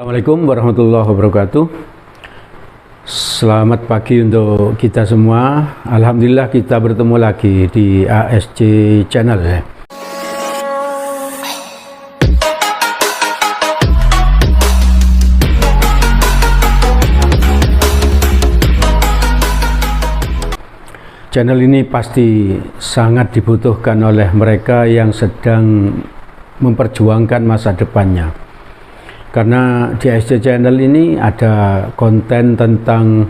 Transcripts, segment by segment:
Assalamualaikum warahmatullahi wabarakatuh. Selamat pagi untuk kita semua. Alhamdulillah kita bertemu lagi di ASC Channel ya. Channel ini pasti sangat dibutuhkan oleh mereka yang sedang memperjuangkan masa depannya. Karena di ASC Channel ini ada konten tentang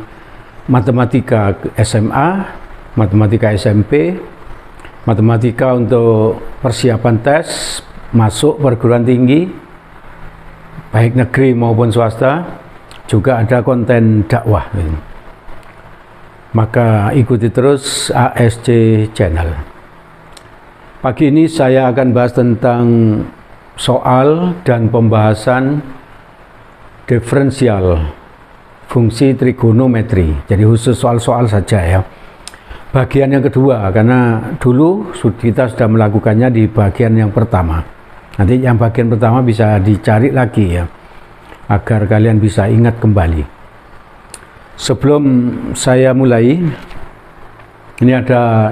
matematika SMA, matematika SMP, matematika untuk persiapan tes masuk perguruan tinggi, baik negeri maupun swasta, juga ada konten dakwah. Maka ikuti terus ASC Channel. Pagi ini saya akan bahas tentang soal dan pembahasan diferensial fungsi trigonometri. Jadi khusus soal-soal saja ya. Bagian yang kedua, karena dulu kita sudah melakukannya di bagian yang pertama. Nanti yang bagian pertama bisa dicari lagi ya, agar kalian bisa ingat kembali. Sebelum saya mulai, ini ada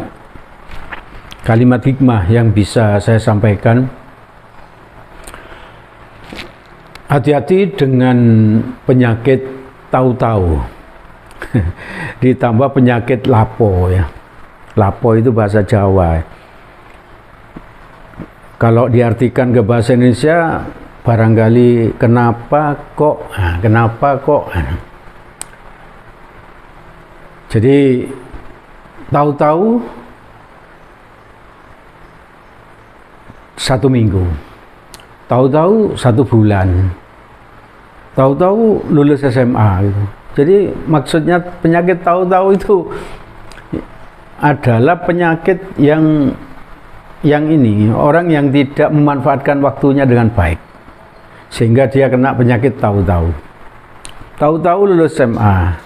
kalimat hikmah yang bisa saya sampaikan. Hati-hati dengan penyakit tahu-tahu, ditambah penyakit lapo ya. Lapo itu bahasa Jawa. Kalau diartikan ke bahasa Indonesia, barangkali kenapa kok. Jadi tahu-tahu 1 minggu, tahu-tahu 1 bulan, tahu-tahu lulus SMA gitu. Jadi maksudnya penyakit tahu-tahu itu adalah penyakit yang ini, orang yang tidak memanfaatkan waktunya dengan baik, sehingga dia kena penyakit tahu-tahu. Tahu-tahu lulus SMA,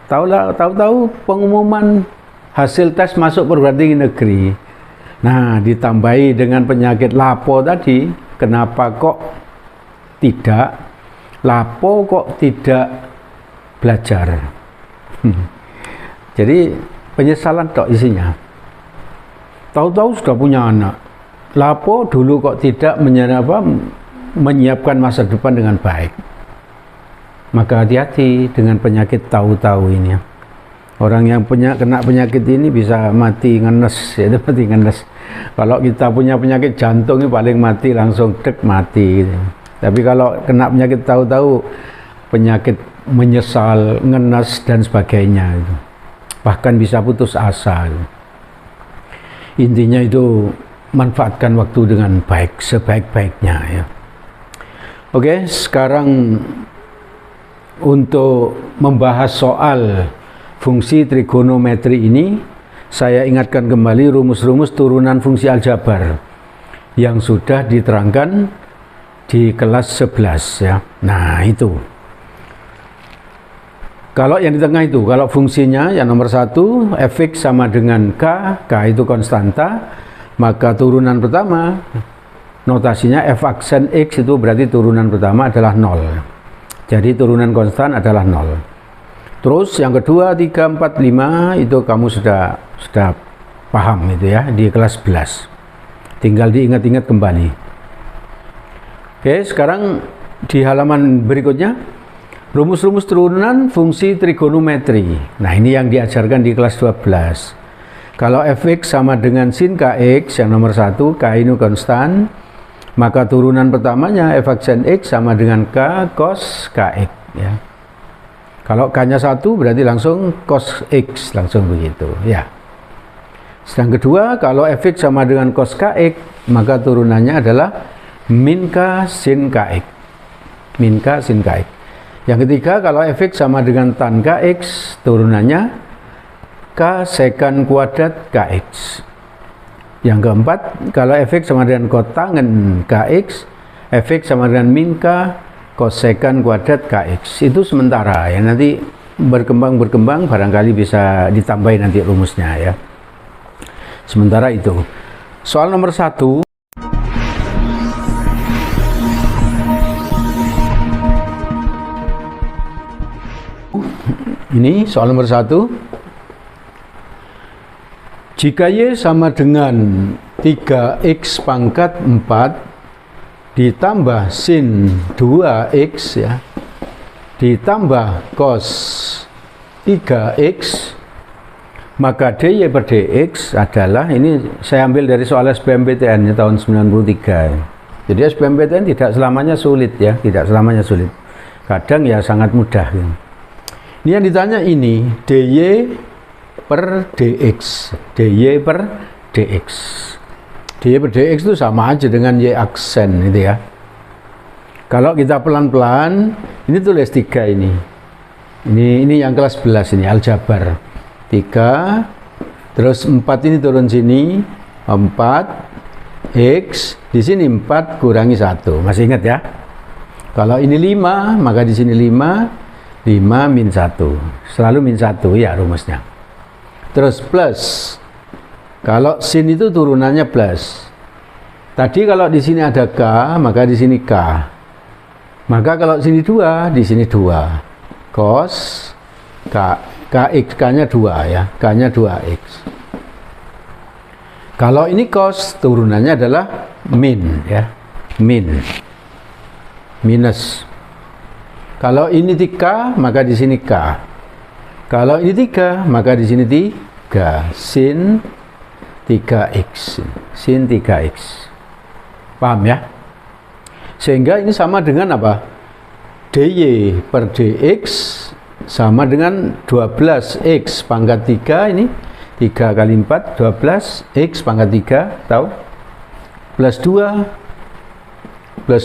tahu-tahu pengumuman hasil tes masuk perguruan tinggi negeri. Nah, ditambahi dengan penyakit lapo tadi, kenapa kok tidak, lapo kok tidak belajar. Jadi penyesalan tok isinya. Tahu-tahu sudah punya anak, lapo dulu kok tidak menyiapkan masa depan dengan baik. Maka hati-hati dengan penyakit tahu-tahu ini ya. Orang yang kena penyakit ini bisa mati ngenes, ya, mati ngenes. Kalau kita punya penyakit jantung ini paling mati langsung mati gitu. Tapi kalau kena penyakit tahu-tahu, penyakit menyesal, ngenes dan sebagainya gitu. Bahkan bisa putus asa gitu. Intinya itu manfaatkan waktu dengan baik, sebaik-baiknya ya. Oke, sekarang untuk membahas soal fungsi trigonometri ini, saya ingatkan kembali rumus-rumus turunan fungsi aljabar yang sudah diterangkan di kelas 11 ya. Nah, itu. Kalau yang di tengah itu, kalau fungsinya yang nomor 1, fx sama dengan k itu konstanta, maka turunan pertama notasinya f aksen x itu berarti turunan pertama adalah 0. Jadi turunan konstan adalah 0. Terus yang kedua, 3, 4, 5 itu kamu sudah paham itu ya di kelas 11. Tinggal diingat-ingat kembali. Oke, sekarang di halaman berikutnya rumus-rumus turunan fungsi trigonometri. Nah, ini yang diajarkan di kelas 12. Kalau fx sama dengan sin kx yang nomor 1, k ini konstan, maka turunan pertamanya f aksen x sama dengan k cos kx ya. Kalau k-nya 1 berarti langsung cos x, langsung begitu ya. Yang kedua, kalau fx sama dengan cos kx, maka turunannya adalah min k sin kx. Min k sin kx. Yang ketiga, kalau fx sama dengan tan kx, turunannya k sekan kuadrat kx. Yang keempat, kalau fx sama dengan kotangen kx, fx sama dengan min k kosekan kuadrat kx. Itu sementara ya, nanti berkembang barangkali bisa ditambahin nanti rumusnya ya. Sementara itu. Soal nomor 1. Ini soal nomor 1. Jika Y sama dengan 3X pangkat 4 ditambah sin 2X ya, ditambah cos 3X, maka dy per dx adalah, ini saya ambil dari soal SBMPTN tahun 93. Jadi SBMPTN tidak selamanya sulit ya, tidak selamanya sulit. Kadang ya sangat mudah. Ini yang ditanya ini dy per dx, dy per dx. dy per dx itu sama aja dengan y aksen itu ya. Kalau kita pelan-pelan, ini tulis 3 ini. Ini yang kelas 11 ini aljabar. 3, terus 4 ini turun sini, 4 X, di sini 4 kurangi 1, masih ingat ya? Kalau ini 5, maka di sini 5 min 1, selalu min 1 ya rumusnya. Terus plus, kalau sin itu turunannya plus. Tadi kalau di sini ada K, maka di sini K. Maka kalau sini 2, di sini 2. Cos K. Kx, K-nya 2 ya, K-nya 2X. Kalau ini cos, turunannya adalah min ya, min, minus. Kalau ini 3, maka di sini K. Kalau ini 3, maka di sini 3, sin 3X, sin 3X. Paham ya? Sehingga ini sama dengan apa? dy per dx sama dengan 12x pangkat 3, ini 3 kali 4, 12x pangkat 3, tahu? Plus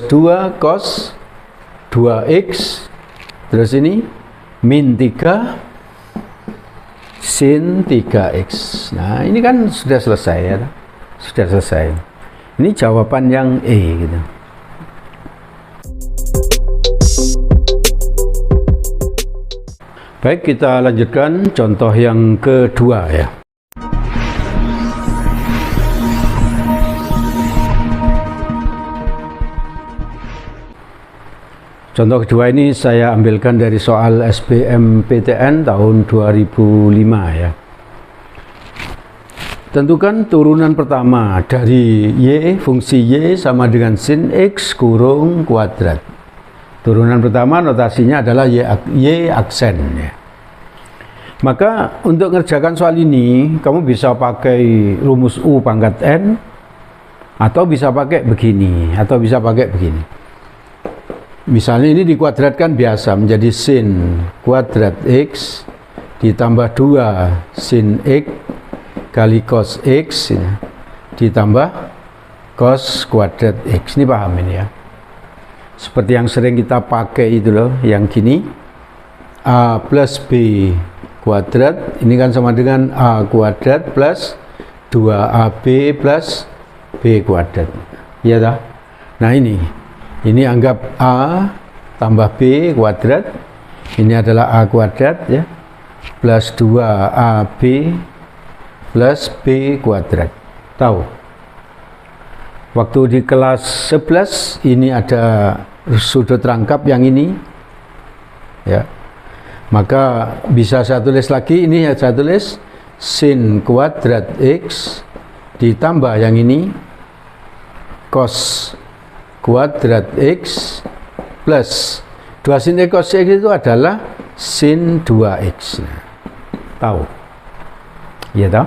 2 cos 2x, terus ini min 3 sin 3x. Nah ini kan sudah selesai ya, sudah selesai. Ini jawaban yang E gitu. Baik, kita lanjutkan contoh yang kedua ya. Contoh kedua ini saya ambilkan dari soal SBMPTN tahun 2005 ya. Tentukan turunan pertama dari Y, fungsi Y sama dengan sin X kurung kuadrat. Turunan pertama notasinya adalah Y aksen ya. Maka untuk mengerjakan soal ini kamu bisa pakai rumus U pangkat N, atau bisa pakai begini, atau bisa pakai begini. Misalnya ini dikuadratkan biasa menjadi sin kuadrat X ditambah 2 sin X kali cos X ya, ditambah cos kuadrat X. Ini paham ini ya? Seperti yang sering kita pakai itu loh, yang gini, A plus B kuadrat, ini kan sama dengan A kuadrat plus 2AB plus B kuadrat. Iya tak? Nah ini anggap A tambah B kuadrat, ini adalah A kuadrat ya, plus 2AB plus B kuadrat. Tahu? Waktu di kelas 11 ini ada sudut rangkap yang ini ya, maka bisa saya tulis lagi, ini ya saya tulis sin kuadrat X ditambah yang ini cos kuadrat X plus 2 sin X cos X itu adalah sin 2X. Tahu? Iya tahu?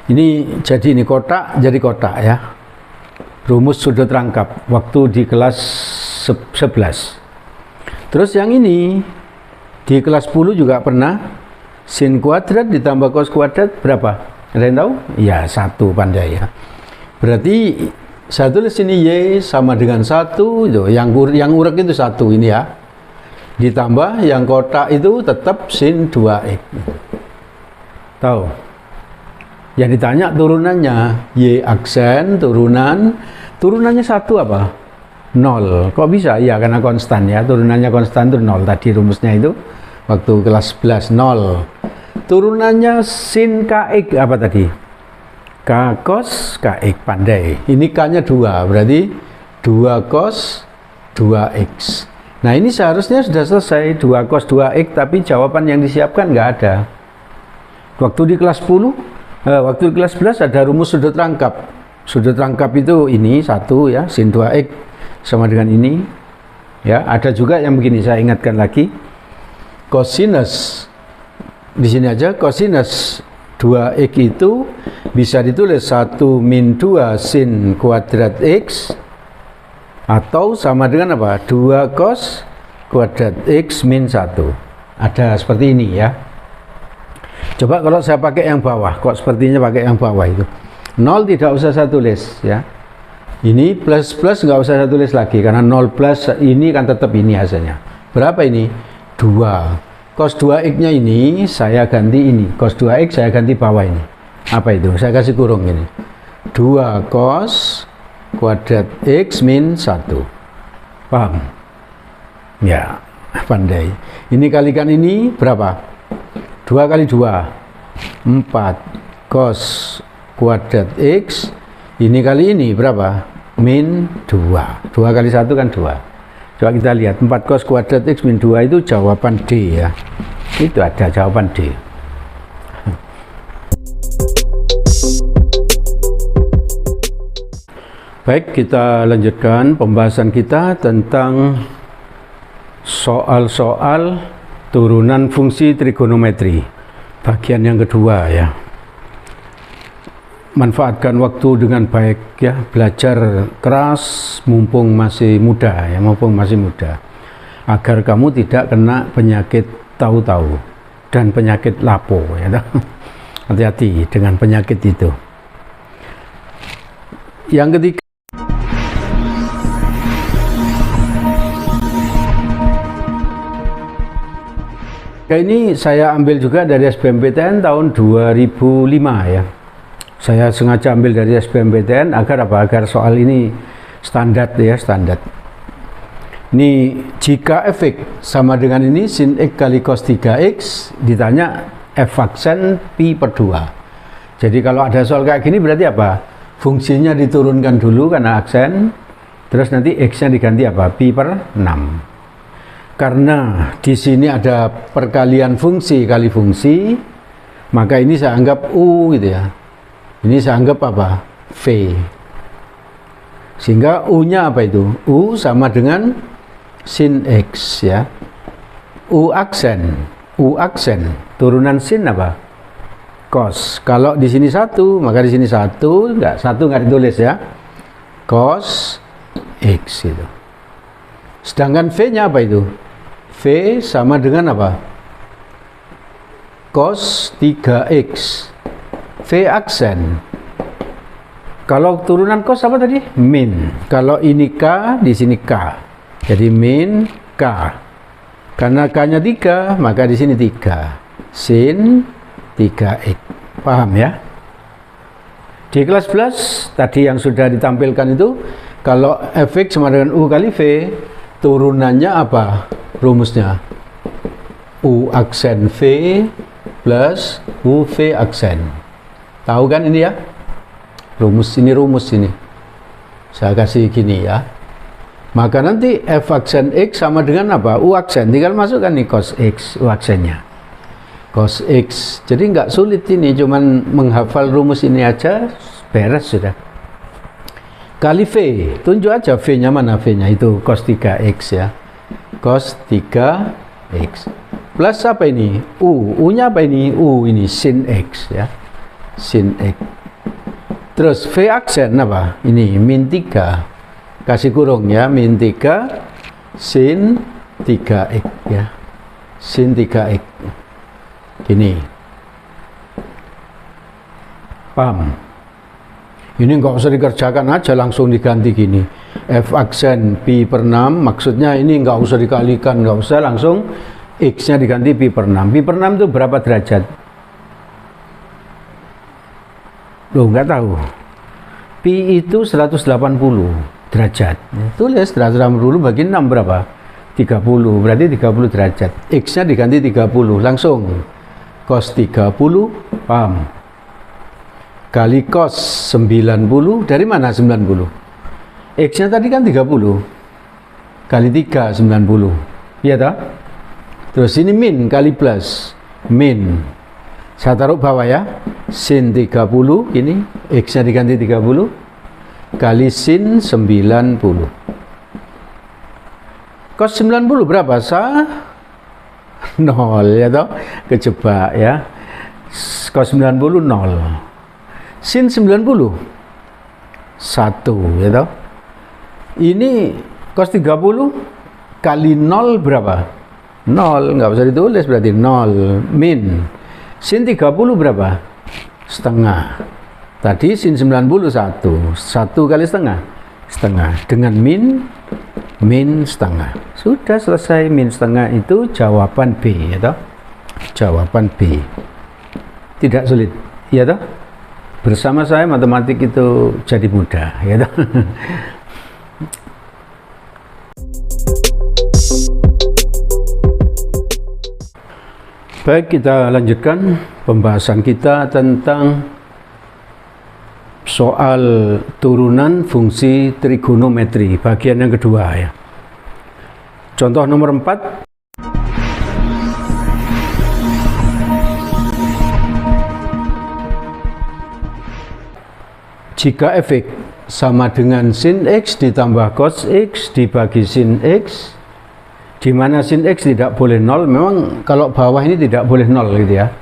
Ini jadi ini kotak, jadi kotak ya. Rumus sudut rangkap waktu di kelas 11. Terus yang ini di kelas 10 juga pernah, sin kuadrat ditambah cos kuadrat berapa? Ada yang tahu? Ya 1, pandai ya. Berarti saya tulis ini Y sama dengan 1 itu, yang urek itu 1 ini ya. Ditambah yang kotak itu tetap sin 2X. Tahu? Yang ditanya turunannya, Y aksen turunannya 1 apa? 0. Kok bisa? Ya karena konstan ya, turunannya konstan itu 0. Tadi rumusnya itu waktu kelas 11 0. Turunannya sin KX apa tadi? K cos KX, pandai. Ini K nya 2, berarti 2 cos 2X. Nah ini seharusnya sudah selesai 2 cos 2x, tapi jawaban yang disiapkan nggak ada. Waktu di kelas 10, waktu di kelas 11 ada rumus sudut rangkap. Sudut rangkap itu ini 1 ya, sin 2x sama dengan ini. Ya, ada juga yang begini, saya ingatkan lagi. Cosinus di sini aja, cosinus 2x itu bisa ditulis 1 min 2 sin kuadrat x, atau sama dengan apa? 2 cos kuadrat x min 1. Ada seperti ini ya. Coba kalau saya pakai yang bawah, kok sepertinya pakai yang bawah itu. 0 tidak usah saya tulis ya. Ini plus nggak usah saya tulis lagi, karena 0 plus ini kan tetap ini hasilnya. Berapa ini? 2. Cos 2x-nya ini saya ganti ini. Cos 2x saya ganti bawah ini. Apa itu? Saya kasih kurung ini. 2 cos kuadrat x min 1. Paham? Ya, pandai. Ini kalikan ini berapa? 2 kali 2 4 cos kuadrat x. Ini kali ini berapa? Min 2. 2 kali 1 kan 2. Coba kita lihat, 4 cos kuadrat x min 2 itu jawaban D ya. Itu ada jawaban D. Baik, kita lanjutkan pembahasan kita tentang soal-soal turunan fungsi trigonometri. Bagian yang kedua ya. Manfaatkan waktu dengan baik ya, belajar keras mumpung masih muda ya, agar kamu tidak kena penyakit tahu-tahu dan penyakit lapo ya. Hati-hati dengan penyakit itu. Yang ketiga, ini saya ambil juga dari SBMPTN tahun 2005 ya. Saya sengaja ambil dari SBMPTN agar apa? Agar soal ini standar ya, standar. Ini jika fx sama dengan ini sin x kali cos 3x, ditanya f aksen pi per 2. Jadi kalau ada soal kayak gini berarti apa? Fungsinya diturunkan dulu karena aksen, terus nanti x-nya diganti apa? Pi per 6. Karena di sini ada perkalian fungsi kali fungsi, maka ini saya anggap u gitu ya. Ini saya anggap apa? V. Sehingga U-nya apa itu? U sama dengan sin X ya. U aksen. Turunan sin apa? Cos. Kalau di sini 1, maka di sini 1 enggak ditulis ya. Cos X itu. Sedangkan V-nya apa itu? V sama dengan apa? Cos 3X. V aksen. Kalau turunan cos apa tadi? Min. Kalau ini K, di sini K. Jadi min K. Karena K-nya 3, maka di sini 3. Sin 3X. Paham ya? Di kelas 11 tadi yang sudah ditampilkan itu, kalau fx sama dengan U kali V, turunannya apa? Rumusnya U aksen V plus UV aksen. Tahu kan ini ya? Rumus ini. Saya kasih gini ya. Maka nanti f aksen x sama dengan apa? U aksen. Tinggal masukkan nih cos x, U aksennya. Cos x. Jadi nggak sulit ini, cuman menghafal rumus ini aja, beres sudah. Kali V. Tunjuk aja V-nya mana V-nya? Itu cos 3x ya. Cos 3x. Plus apa ini? U. U-nya apa ini? U ini sin x ya. Sin X. Terus V aksen apa? Ini min 3. Kasih kurung ya, min 3 sin 3X ya. Sin 3X. Gini. Paham? Ini nggak usah dikerjakan aja, langsung diganti gini. F aksen pi per 6, maksudnya ini nggak usah dikalikan, nggak usah, langsung X-nya diganti pi per 6. Pi per 6 itu berapa derajat? Loh, nggak tahu. Pi itu 180 derajat. Tulis 180 bagi 6 berapa? 30. Berarti 30 derajat. X-nya diganti 30. Langsung. Cos 30. Paham? Kali cos 90. Dari mana 90? X-nya tadi kan 30. kali 3 90. Iya toh? Terus ini min kali plus. Min. Saya taruh bawah ya. Sin 30 ini X-nya diganti 30 kali sin 90. Cos 90 berapa? 0 ya toh? Kejebak ya. Cos 90 0. Sin 90 1 ya toh? Ini cos 30 kali 0 berapa? 0, nggak usah ditulis berarti 0. Min sin 30 berapa? Setengah. Tadi sin 90 1 kali setengah dengan min setengah. Sudah selesai. Min setengah itu jawaban B ya toh? Jawaban B. Tidak sulit ya toh? Bersama saya matematik itu jadi mudah ya toh? Baik, kita lanjutkan pembahasan kita tentang soal turunan fungsi trigonometri bagian yang kedua ya. Contoh nomor 4. Jika fx sama dengan sin x ditambah cos x dibagi sin x, di mana sin x tidak boleh 0, memang kalau bawah ini tidak boleh 0 gitu ya.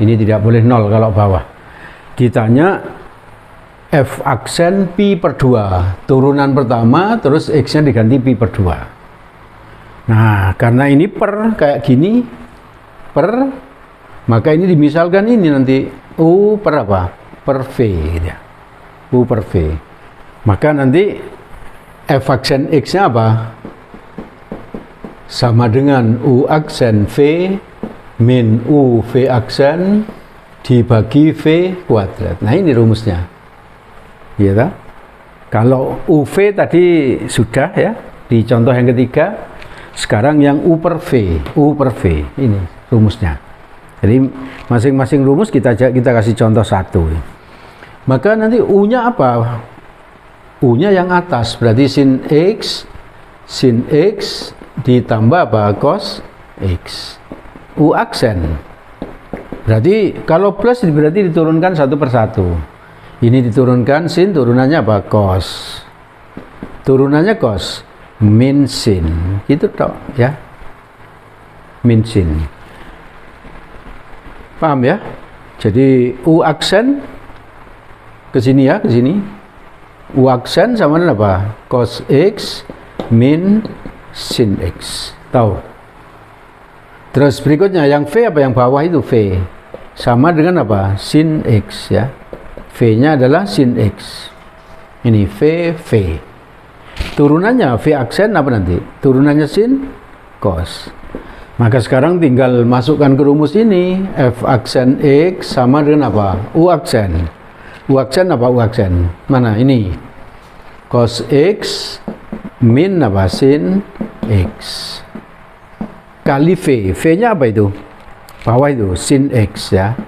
Ini tidak boleh 0 kalau bawah. Ditanya f aksen pi per 2, turunan pertama terus x-nya diganti pi per 2. Nah, karena ini per kayak gini, per, maka ini dimisalkan ini nanti u per apa? Per v gitu ya. U per v. Maka nanti f aksen x-nya apa? Sama dengan U aksen V min U V aksen dibagi V kuadrat. Nah, ini rumusnya. Iya tak? Kalau UV tadi sudah ya, di contoh yang ketiga. Sekarang yang U per V. U per V. Ini rumusnya. Jadi masing-masing rumus kita kasih contoh satu. Maka nanti U-nya apa? U-nya yang atas. Berarti sin X ditambah apa? Cos X. U aksen. Berarti kalau plus berarti diturunkan satu per satu. Ini diturunkan sin, turunannya apa? Cos. Turunannya cos. Min sin. Itu toh ya. Min sin. Paham ya? Jadi U aksen ke sini ya, ke sini. U aksen sama dengan apa? Cos X min sin X. Tahu? Terus berikutnya yang V apa, yang bawah itu V. Sama dengan apa? Sin X ya. V-nya adalah sin X. Ini V. Turunannya V aksen apa nanti? Turunannya sin cos. Maka sekarang tinggal masukkan ke rumus ini. F aksen X sama dengan apa? U aksen. U aksen apa? U aksen. Mana? Ini. Cos X min apa? Sin X kali V. V-nya apa itu? Bawah itu sin X ya.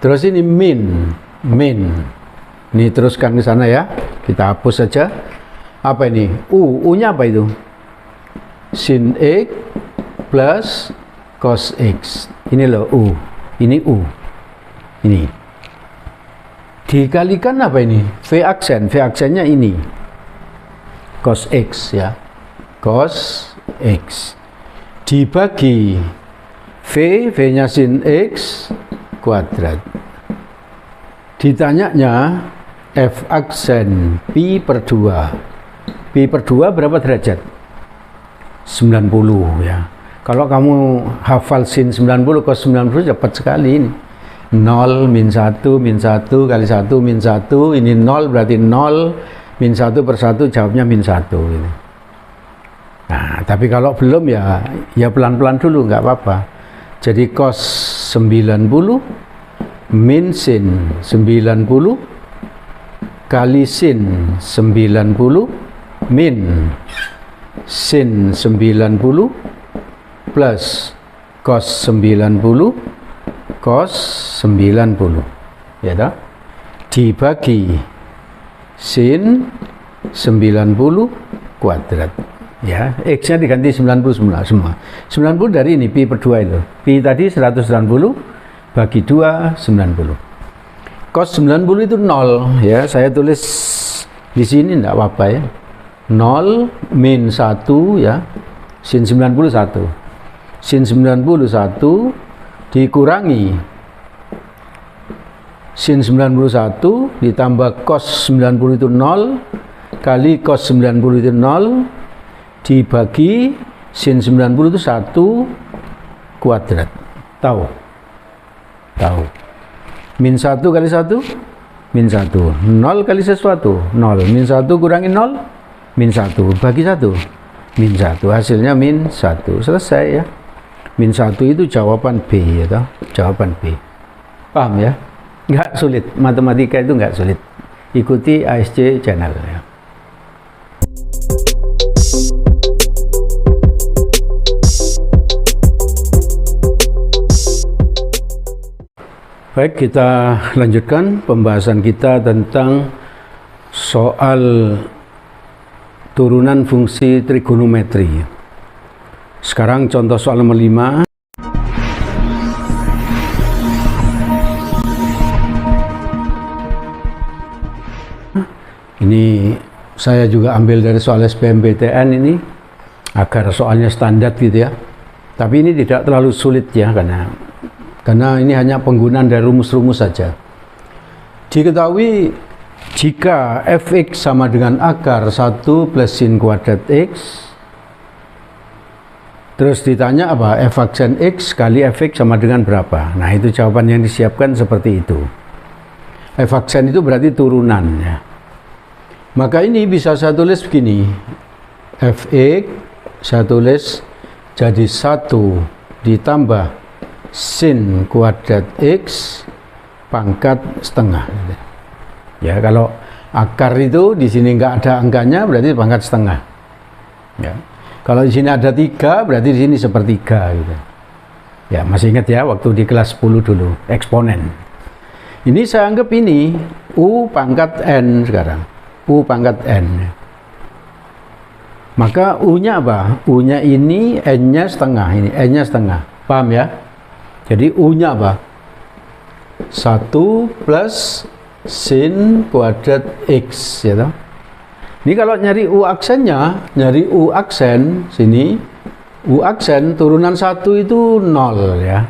Terus ini min. Ini teruskan ke sana ya. Kita hapus saja. Apa ini? U-nya apa itu? Sin X plus cos X. Ini loh U. Ini U. Ini. Dikalikan apa ini? V aksen. V aksennya ini. Cos X ya. Cos X dibagi V-nya sin X kuadrat. Ditanyanya F aksen pi per 2. Pi per 2 berapa derajat? 90 ya. Kalau kamu hafal sin 90 cos 90 cepat sekali ini. 0 min 1 kali 1 min 1. Ini 0 berarti 0 min 1 per 1 jawabnya min 1 ini. Nah, tapi kalau belum ya pelan-pelan dulu, nggak apa-apa. Jadi cos 90 min sin 90 kali sin 90 min sin 90 plus cos 90 cos 90 ya toh, dibagi sin 90 kuadrat. ya, X-nya diganti 90 semua. 90 dari ini, pi per 2 itu. Pi tadi 190 bagi 2, 90. Cos 90 itu 0, ya. Saya tulis di sini enggak apa-apa ya. 0 min 1 ya. Sin 90 1. Sin 91 dikurangi sin 91 ditambah cos 90 itu 0 kali cos 90 itu 0 dibagi sin 90 itu 1 kuadrat. Tahu? Tahu. Min 1 kali 1 min 1. 0 kali sesuatu 0. Min 1 kurangi 0 min 1 bagi 1 min 1. Hasilnya min 1. Selesai ya. Min 1 itu jawaban B ya toh? Jawaban B. Paham ya? Nggak sulit, matematika itu nggak sulit. Ikuti ASC channel ya. Baik, kita lanjutkan pembahasan kita tentang soal turunan fungsi trigonometri. Sekarang contoh soal nomor 5. Ini saya juga ambil dari soal SBMPTN ini agar soalnya standar gitu ya. Tapi ini tidak terlalu sulit ya karena ini hanya penggunaan dari rumus-rumus saja. Diketahui jika fx sama dengan akar 1 plus sin kuadrat x, terus ditanya apa? F aksen x kali fx sama dengan berapa? Nah, itu jawaban yang disiapkan seperti itu. F aksen itu berarti turunan ya. Maka ini bisa saya tulis begini, fx saya tulis jadi 1 ditambah sin kuadrat x pangkat setengah. Ya, kalau akar itu di sini nggak ada angkanya berarti pangkat setengah. Ya. Kalau di sini ada 3 berarti di sini sepertiga gitu. Ya, masih ingat ya waktu di kelas 10 dulu, eksponen. Ini saya anggap ini U pangkat N sekarang. U pangkat N. Maka U-nya apa? U-nya ini, N-nya setengah. Ini N-nya setengah. Paham ya? Jadi U-nya apa? 1 plus sin kuadrat X. Ya toh? Ini kalau nyari U aksennya, nyari U aksen, sini. U aksen turunan 1 itu 0 ya.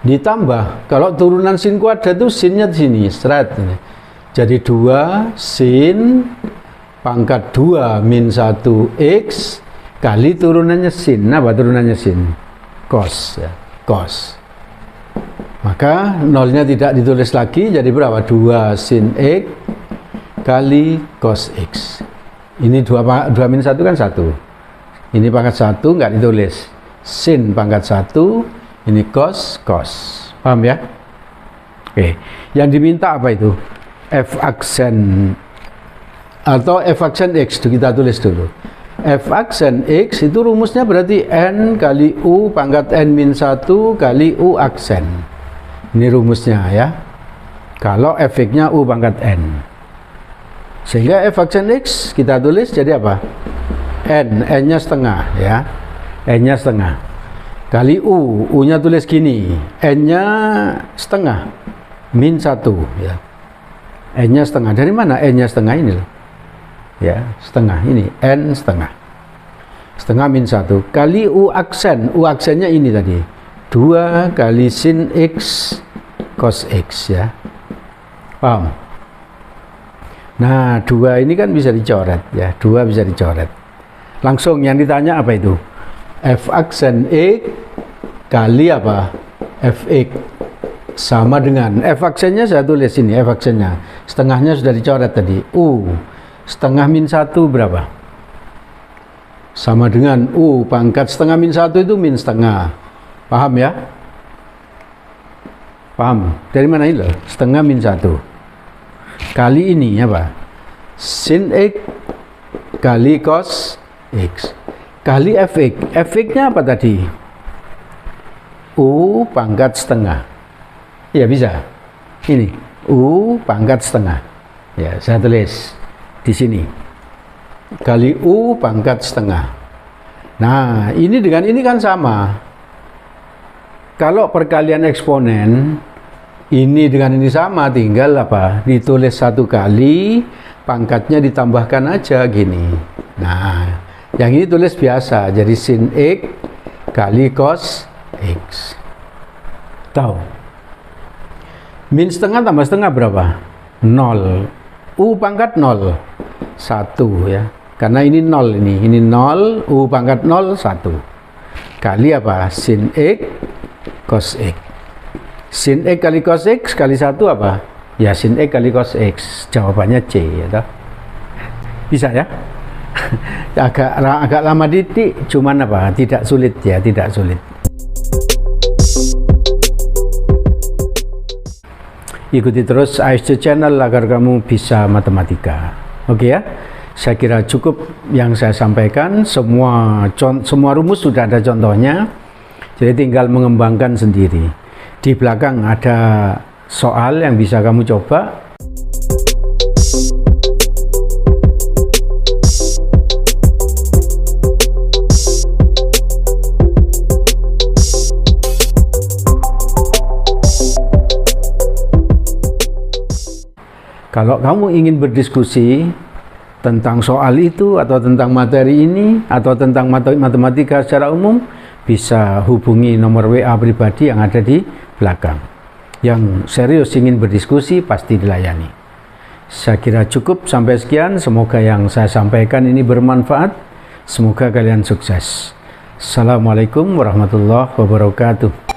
Ditambah, kalau turunan sin kuadrat itu sinnya di sini, straight ini. Jadi 2 sin pangkat 2 min 1 x kali turunannya sin. Apa turunannya sin? Cos ya, cos. Maka nolnya tidak ditulis lagi, jadi berapa? 2 sin x kali cos x. Ini 2 min 1 kan 1. Ini pangkat 1 nggak ditulis. Sin pangkat 1, ini cos. Paham ya? Oke. Yang diminta apa itu? F aksen atau F aksen X kita tulis dulu. F aksen X itu rumusnya berarti N kali U pangkat N min 1 kali U aksen. Ini rumusnya ya. Kalau Fx-nya U pangkat N. Sehingga F aksen X kita tulis jadi apa? N-nya setengah ya. N-nya setengah. Kali U, U-nya tulis gini. N-nya setengah min 1 ya. N-nya setengah. Dari mana N-nya setengah ini loh? Ya, setengah ini. N setengah. Setengah min 1. Kali U aksen. U aksennya ini tadi. 2 kali sin X cos X ya. Paham? Nah, 2 ini kan bisa dicoret ya. 2 bisa dicoret. Langsung yang ditanya apa itu? F aksen X kali apa? Fx sama dengan F aksennya saya tulis ini, F aksennya setengahnya sudah dicoret tadi. U setengah min 1 berapa? Sama dengan U pangkat setengah min 1 itu min setengah. Paham ya? Paham? Dari mana ini loh? Setengah min 1 kali ini apa? Sin X kali cos X kali Fx. Fx-nya apa tadi? U pangkat setengah. Ya bisa. Ini U pangkat setengah. Ya, saya tulis di sini. kali U pangkat setengah. Nah, ini dengan ini kan sama. Kalau perkalian eksponen, ini dengan ini sama, tinggal apa? Ditulis 1 kali, pangkatnya ditambahkan aja gini. Nah, yang ini tulis biasa, jadi sin X kali cos X. Tahu? Min setengah tambah setengah berapa? 0. U pangkat 0. 1 ya. Karena ini 0 ini 0, U pangkat 0, 1. Kali apa? Sin X cos X. Sin X kali cos X kali 1 apa? Ya sin X kali cos X. Jawabannya C ya toh. Bisa ya? agak lama didik, cuman apa? Tidak sulit ya, tidak sulit. Ikuti terus ASC Channel agar kamu bisa matematika. Oke ya? Saya kira cukup yang saya sampaikan. Semua rumus sudah ada contohnya. Jadi tinggal mengembangkan sendiri. Di belakang ada soal yang bisa kamu coba. Kalau kamu ingin berdiskusi tentang soal itu atau tentang materi ini atau tentang matematika secara umum, bisa hubungi nomor WA pribadi yang ada di belakang. Yang serius ingin berdiskusi pasti dilayani. Saya kira cukup sampai sekian. Semoga yang saya sampaikan ini bermanfaat. Semoga kalian sukses. Assalamualaikum warahmatullahi wabarakatuh.